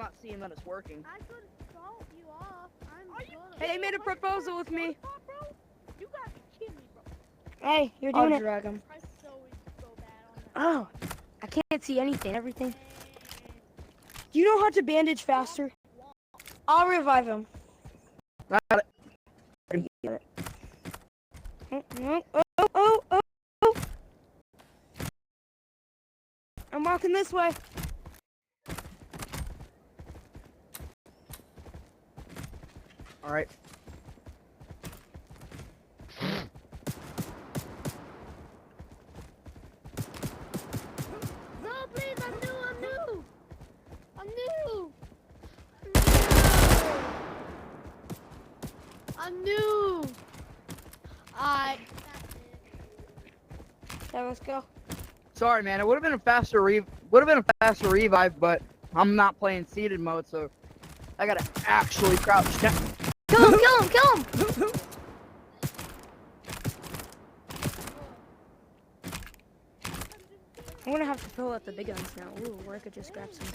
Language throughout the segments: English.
not seeing that it's working. I could salt you off. Hey, they made a proposal with me. You gotta be kidding me, bro. Hey, you're doing I'll it. drag him. I so bad on that. Oh, I can't see anything. Everything. Do you know how to bandage faster? I'll revive him. Got it. Get it. Oh. I'm walking this way. All right. No, please, I'm new. Yeah, let's go. Sorry, man. It would have been a faster revive, but I'm not playing seated mode, so I gotta actually crouch down. Kill him! I'm gonna have to fill out the big guns now. Ooh, or I could just grab some.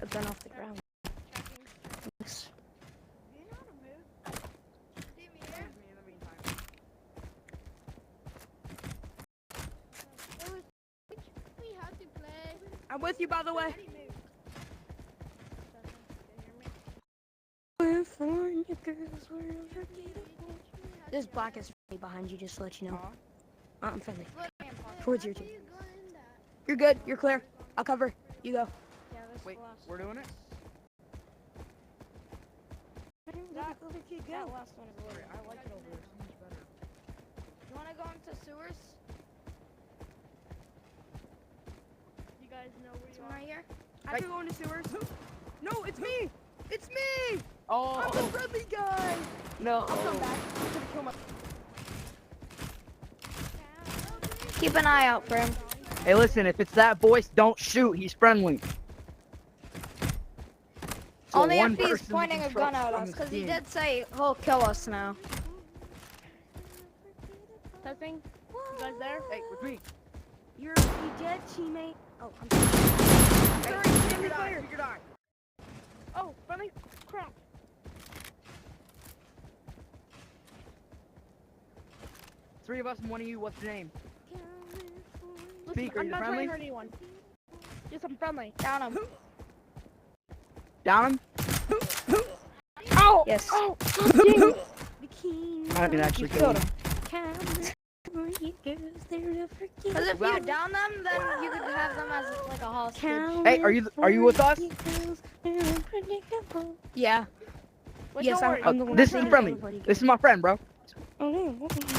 A gun off the ground. Thanks. We have to play. I'm with you, by the way. There's black is behind you, just to let you know. I'm friendly. Towards your team. You're good. You're clear. I'll cover. You go. Yeah, this Wait, is the last. we're doing it? That last one is a little. I like it over there so much better. You wanna go into sewers? You guys know where you Someone right here? I can go into sewers. No, it's me. It's me. Oh, I'm the friendly guy. no. I'll come back. I'm gonna kill my. Keep an eye out for him. Hey, listen, if it's that voice, don't shoot. He's friendly. So Only one if he's person we pointing can a gun trust at from us, this because he team. did say he'll kill us now. Testing. You guys there? Hey, with me. You're dead, teammate. Oh, I'm sorry. Hey, Sorry, pick your fire. die, pick your die. Oh, friendly. Crap. 3 of us and 1 of you. What's your name? Listen, Speak, are I'm you not friendly? trying to hurt anyone. Yes, I'm friendly. Down him. Down him? Ow! Yes. Oh! Bikini. I can actually You kill killed him. him. Because if Wow. you down them, then you could have them as like a hostage. Hey, are you with us? Yeah. But Yes, don't worry. I'm the one This who's is friendly. everybody This is my friend, bro. good.